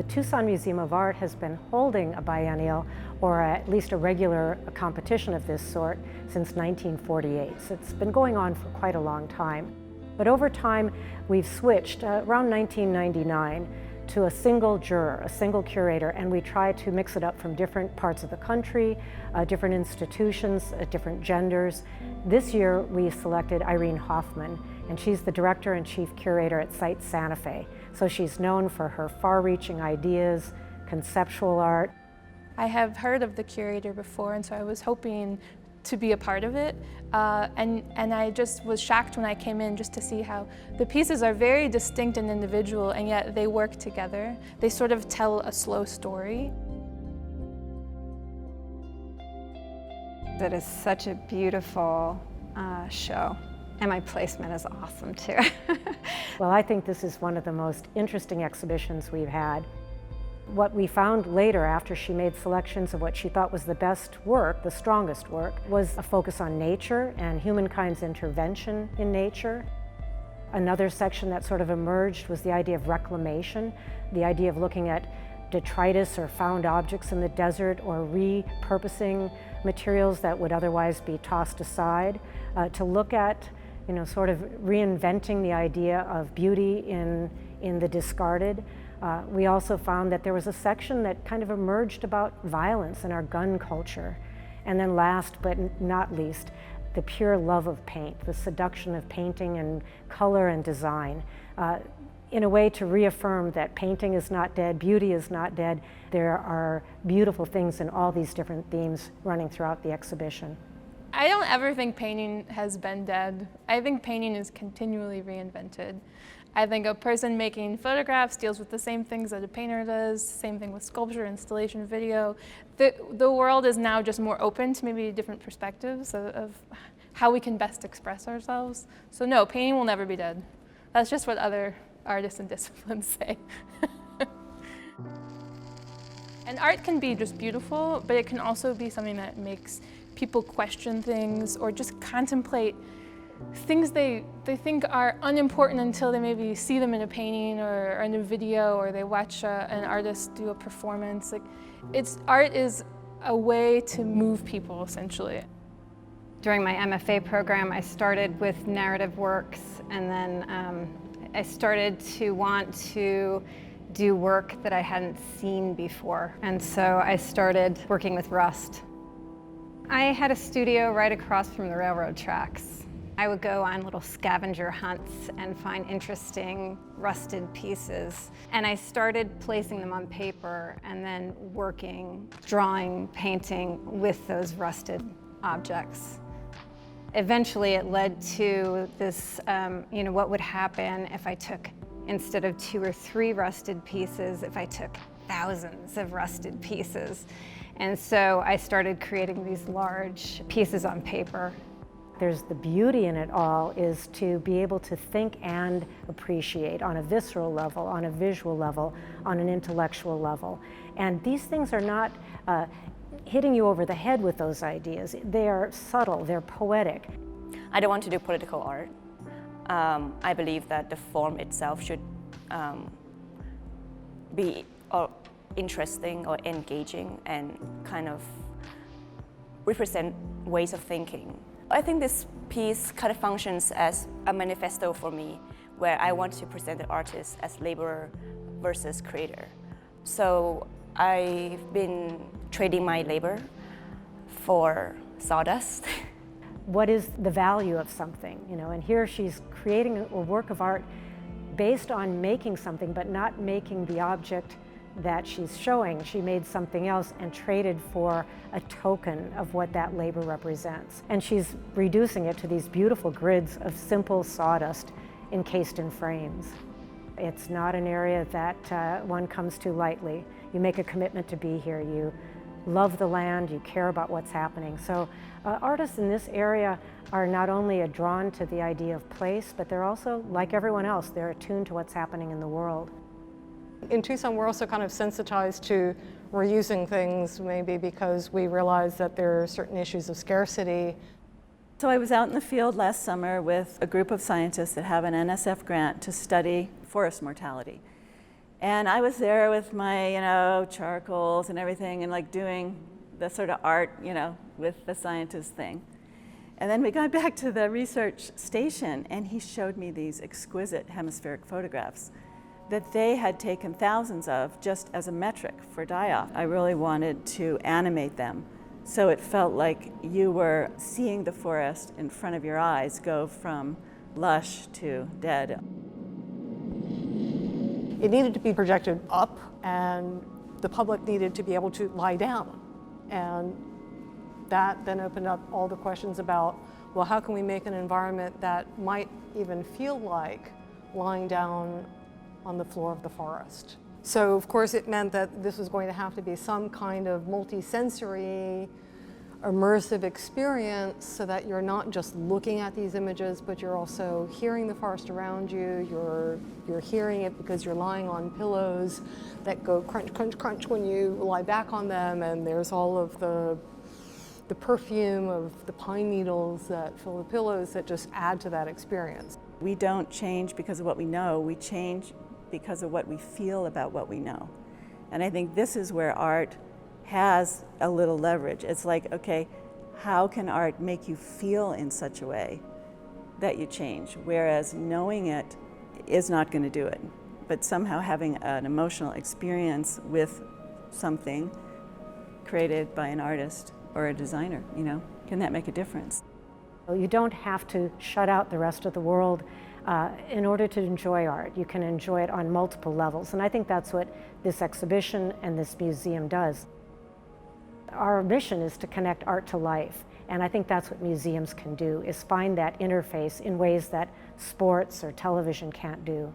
The Tucson Museum of Art has been holding a biennial, or at least a regular competition of this sort, since 1948. So it's been going on for quite a long time. But over time, we've switched, around 1999, to a single juror, a single curator, and we try to mix it up from different parts of the country, different institutions, different genders. This year, we selected Irene Hofmann, and she's the director and chief curator at Site Santa Fe. So she's known for her far-reaching ideas, conceptual art. I have heard of the curator before, and so I was hoping to be a part of it. And I just was shocked when I came in just to see how the pieces are very distinct and individual, and yet they work together. They sort of tell a slow story. It is such a beautiful show, and my placement is awesome too. Well, I think this is one of the most interesting exhibitions we've had. What we found later, after she made selections of what she thought was the best work, the strongest work, was a focus on nature and humankind's intervention in nature. Another section that sort of emerged was the idea of reclamation, the idea of looking at detritus or found objects in the desert, or repurposing materials that would otherwise be tossed aside, to look at, sort of reinventing the idea of beauty in the discarded. We also found that there was a section that kind of emerged about violence in our gun culture. And then last but not least, the pure love of paint, the seduction of painting and color and design, in a way to reaffirm that painting is not dead, beauty is not dead. There are beautiful things in all these different themes running throughout the exhibition. I don't ever think painting has been dead. I think painting is continually reinvented. I think a person making photographs deals with the same things that a painter does, same thing with sculpture, installation, video. The world is now just more open to maybe different perspectives of how we can best express ourselves. So no, painting will never be dead. That's just what other artists and disciplines say. And art can be just beautiful, but it can also be something that makes people question things or just contemplate things they think are unimportant until they maybe see them in a painting or in a video, or they watch an artist do a performance. Art is a way to move people, essentially. During my MFA program, I started with narrative works, and then I started to want to do work that I hadn't seen before. And so I started working with rust. I had a studio right across from the railroad tracks. I would go on little scavenger hunts and find interesting rusted pieces. And I started placing them on paper and then working, drawing, painting with those rusted objects. Eventually it led to this, what would happen if I took, instead of 2 or 3 rusted pieces, if I took thousands of rusted pieces. And so I started creating these large pieces on paper. There's the beauty in it all is to be able to think and appreciate on a visceral level, on a visual level, on an intellectual level. And these things are not hitting you over the head with those ideas. They are subtle, they're poetic. I don't want to do political art. I believe that the form itself should be interesting or engaging and kind of represent ways of thinking. I think this piece kind of functions as a manifesto for me, where I want to present the artist as laborer versus creator. So I've been trading my labor for sawdust. What is the value of something, and here she's creating a work of art based on making something, but not making the object that she's showing. She made something else and traded for a token of what that labor represents. And she's reducing it to these beautiful grids of simple sawdust encased in frames. It's not an area that one comes to lightly. You make a commitment to be here. You love the land, you care about what's happening. So artists in this area are not only drawn to the idea of place, but they're also, like everyone else, they're attuned to what's happening in the world. In Tucson, we're also kind of sensitized to reusing things, maybe because we realize that there are certain issues of scarcity. So I was out in the field last summer with a group of scientists that have an NSF grant to study forest mortality. And I was there with my, charcoals and everything, and like doing the sort of art, with the scientist thing. And then we got back to the research station, and he showed me these exquisite hemispheric photographs that they had taken thousands of just as a metric for die-off. I really wanted to animate them, so it felt like you were seeing the forest in front of your eyes go from lush to dead. It needed to be projected up, and the public needed to be able to lie down. And that then opened up all the questions about, well, how can we make an environment that might even feel like lying down on the floor of the forest? So of course it meant that this was going to have to be some kind of multi-sensory, immersive experience, so that you're not just looking at these images, but you're also hearing the forest around you. You're hearing it because you're lying on pillows that go crunch, crunch, crunch when you lie back on them, and there's all of the perfume of the pine needles that fill the pillows that just add to that experience. We don't change because of what we know, we change because of what we feel about what we know. And I think this is where art has a little leverage. It's like, okay, how can art make you feel in such a way that you change? Whereas knowing it is not going to do it. But somehow having an emotional experience with something created by an artist or a designer, can that make a difference? You don't have to shut out the rest of the world in order to enjoy art. You can enjoy it on multiple levels, and I think that's what this exhibition and this museum does. Our mission is to connect art to life, and I think that's what museums can do, is find that interface in ways that sports or television can't do.